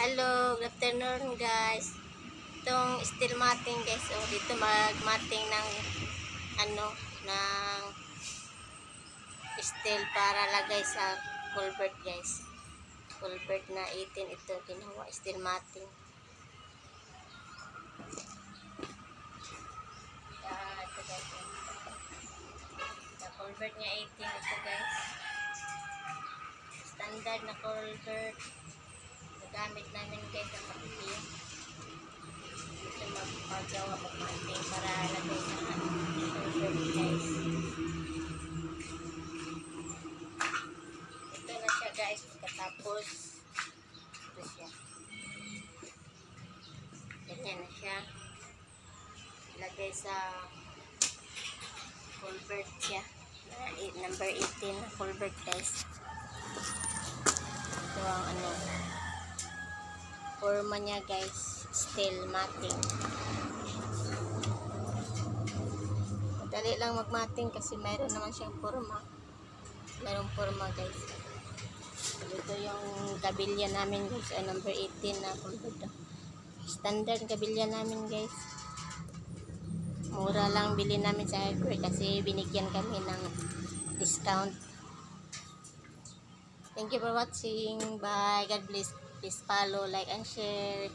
Hello, good afternoon guys. Itong steel matting guys. Oh, dito mag-matting ng ng steel para lagay sa culvert guys. Culvert na 18 ito ginawa steel matting. Ito guys. Sa culvert niya 18 ito guys. Standard na culvert. Gamit namin guys ang makikin. Ito magpagawa mag-matting para lagay sa culvert guys. Ito na siya guys. Pagkatapos ito siya. Ganyan na siya. Lagay sa culvert siya. Number 18 na culvert guys. Ito ang forma niya guys, steel matting. Madali lang magmatting kasi mayroon naman siyang forma. Mayroong forma guys. Ito yung kabilya namin guys, number 18 na culvert. Standard kabilya namin guys. Mura lang bili namin sa hardware kasi binigyan kami ng discount. Thank you for watching. Bye. God bless. Please follow, like, and share.